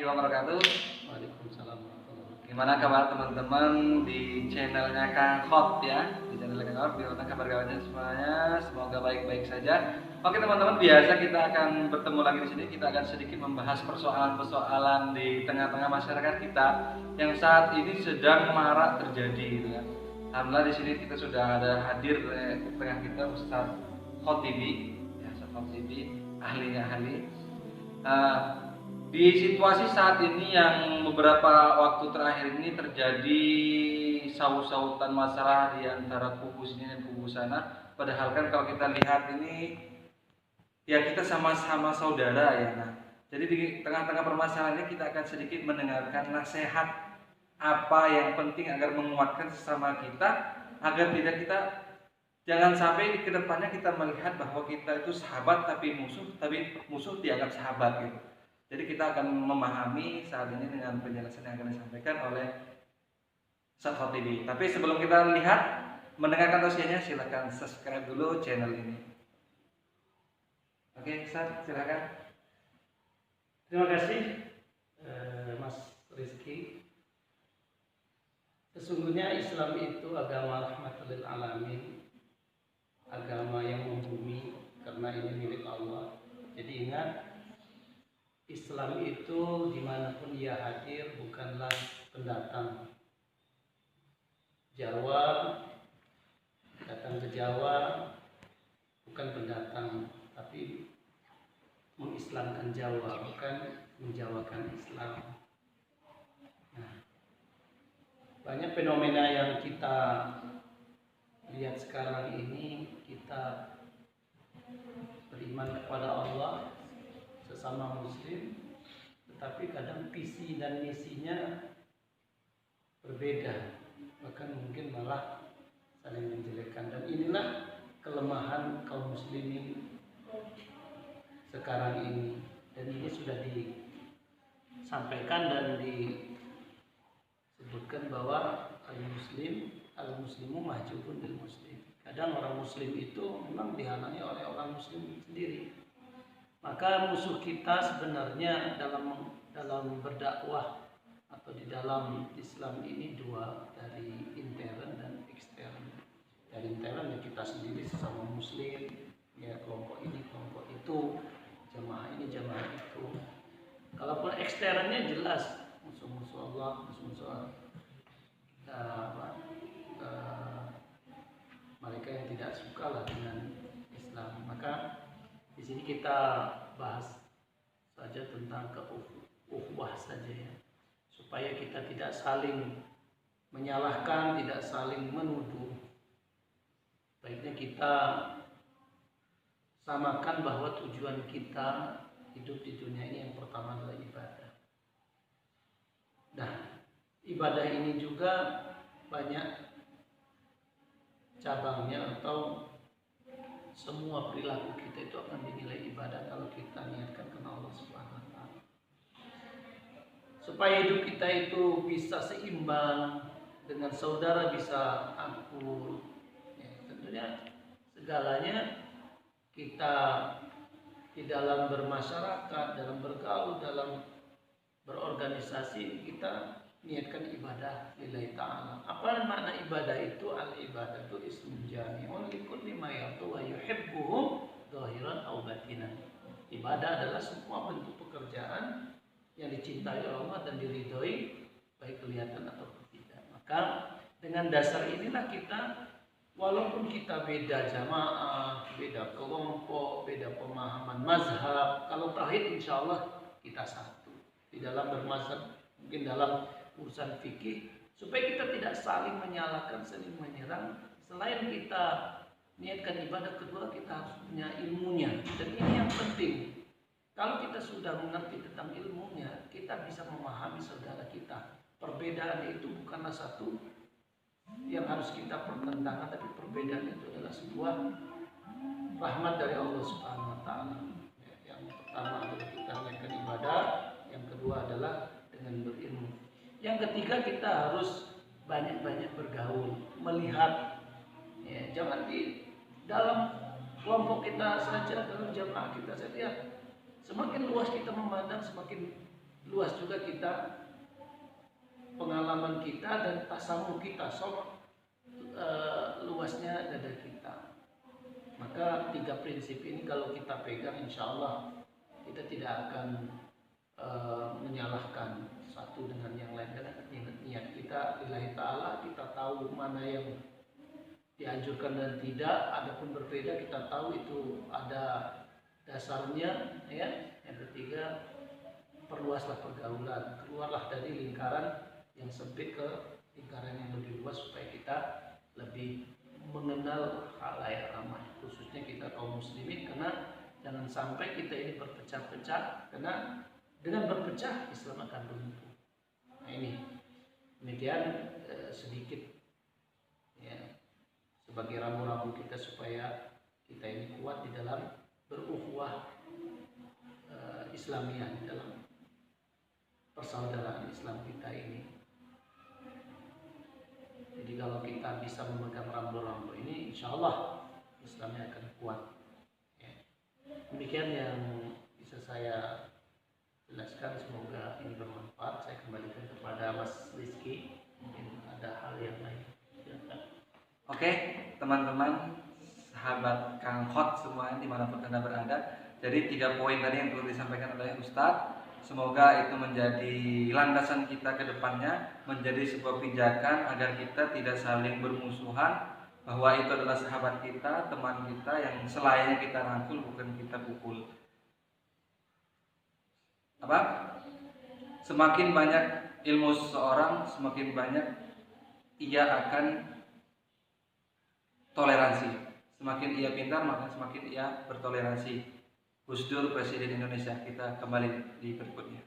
wabarakatuh. Waalaikumsalam warahmatullahi wabarakatuh. Gimana kabar teman-teman di channelnya Kang Hot ya? Di channelnya Kang Hot, gimana kabar kabarnya semuanya? Semoga baik-baik saja. Oke teman-teman, biasa kita akan bertemu lagi di sini. Kita akan sedikit membahas persoalan-persoalan di tengah-tengah masyarakat kita yang saat ini sedang marak terjadi, gitu kan. Alhamdulillah di sini kita sudah ada hadir di tengah kita Ustadz Khotibi, ya Ustadz Khotibi, ahlinya ahli. Di situasi saat ini yang beberapa waktu terakhir ini terjadi saut-sautan masalah di antara kubu sini dan kubu sana. Padahal kan kalau kita lihat ini ya kita sama-sama saudara ya. Nah, jadi di tengah-tengah permasalahan ini kita akan sedikit mendengarkan nasihat apa yang penting agar menguatkan sesama kita, agar tidak kita jangan sampai ke depannya kita melihat bahwa kita itu sahabat tapi musuh dianggap sahabat gitu. Jadi kita akan memahami saat ini dengan penjelasan yang akan disampaikan oleh Ustadz Khotibi. Tapi sebelum kita lihat mendengarkan tausiahnya, silakan subscribe dulu channel ini. Oke, Ustadz, silakan. Terima kasih Mas Rizky. Sesungguhnya Islam itu agama rahmatul lil alamin, agama yang membumi karena ini milik Allah. Jadi ingat, Islam itu dimanapun ia hadir bukanlah pendatang. Jawa, datang ke Jawa bukan pendatang, tapi mengislamkan Jawa, bukan menjawakan Islam. Nah, banyak fenomena yang kita lihat sekarang ini, kita beriman kepada Allah, sesama muslim, tetapi kadang visi dan misinya berbeda, bahkan mungkin malah saling menjelekkan. Dan inilah kelemahan kaum muslimin sekarang ini, dan ini sudah disampaikan dan disebutkan bahwa al-muslimu mahjubun lil muslim. Kadang orang muslim itu memang dihalangi oleh orang muslim sendiri. Maka musuh kita sebenarnya dalam berdakwah atau di dalam Islam ini dua, dari intern dan ekstern. Dari intern ya kita sendiri sesama muslim, ya kelompok ini kelompok itu, jamaah ini jamaah itu. Kalaupun eksternnya jelas musuh-musuh Allah, musuh-musuh mereka yang tidak suka lah dengan Islam. Maka di sini kita bahas saja tentang ukhuwah saja ya, supaya kita tidak saling menyalahkan, tidak saling menuduh. Baiknya kita samakan bahwa tujuan kita hidup di dunia ini yang pertama adalah ibadah. Nah, ibadah ini juga banyak cabangnya, atau semua perilaku kita itu akan dinilai ibadah kalau kita niatkan karena Allah Subhanahu wa taala. Supaya hidup kita itu bisa seimbang dengan saudara, bisa akur. Ya, tentunya segalanya kita di dalam bermasyarakat, dalam bergaul, dalam berorganisasi, kita niatkan ibadah lillahi ta'ala. Apa makna ibadah itu? Al-ibadatu ismun jami'un likulli ma yardu wa yuhibbuhu zahiran aw batinan. Ibadah adalah semua bentuk pekerjaan yang dicintai oleh Allah dan diridhoi, baik kelihatan atau tidak. Maka dengan dasar inilah kita, walaupun kita beda jamaah, beda kelompok, beda pemahaman mazhab, kalau tauhid insya Allah kita satu. Di dalam bermazhab, mungkin dalam urusan fikih, supaya kita tidak saling menyalahkan, saling menyerang. Selain kita niatkan ibadah, kedua kita harus punya ilmunya, dan ini yang penting. Kalau kita sudah mengerti tentang ilmunya, kita bisa memahami saudara kita. Perbedaan itu bukanlah satu yang harus kita pertentangkan, tapi perbedaan itu adalah sebuah rahmat dari Allah Subhanahu wa taala. Yang pertama adalah kita niatkan ibadah, yang kedua adalah dengan berilmu. Yang ketiga, kita harus banyak-banyak bergaul, melihat, ya, jangan di dalam kelompok kita saja, dalam jamaah kita saja. Semakin luas kita memandang, semakin luas juga kita, pengalaman kita dan tasamu kita, luasnya dada kita. Maka 3 prinsip ini kalau kita pegang, insya Allah kita tidak akan menyalahkan satu dengan yang lain, karena niat kita lillahi ta'ala, kita tahu mana yang dianjurkan dan tidak. Adapun berbeda kita tahu itu ada dasarnya, ya. Yang ketiga, perluaslah pergaulan, keluarlah dari lingkaran yang sempit ke lingkaran yang lebih luas supaya kita lebih mengenal khalayak ramai, khususnya kita kaum muslimin, karena jangan sampai kita ini berpecah-pecah, karena dengan berpecah Islam akan runtuh. Nah ini demikian sedikit ya, sebagai rambu-rambu kita supaya kita ini kuat di dalam berukhuwah Islamiyah, di dalam persaudaraan Islam kita ini. Jadi kalau kita bisa memegang rambu-rambu ini, insya Allah Islamnya akan kuat. Ya. Demikian yang bisa saya jelaskan, semoga ini bermanfaat. Saya kembalikan kepada Mas Rizky, mungkin ada hal yang lain. Oke, teman-teman, sahabat Kang Hot semua dimanapun Anda berada. Jadi 3 poin tadi yang perlu disampaikan oleh Ustadz, semoga itu menjadi landasan kita ke depannya, menjadi sebuah pijakan agar kita tidak saling bermusuhan, bahwa itu adalah sahabat kita, teman kita yang selayaknya kita rangkul, bukan kita pukul. Apa? Semakin banyak ilmu seseorang, semakin banyak ia akan toleransi. Semakin ia pintar, maka semakin ia bertoleransi. Gus Dur, Presiden Indonesia. Kita kembali di berikutnya.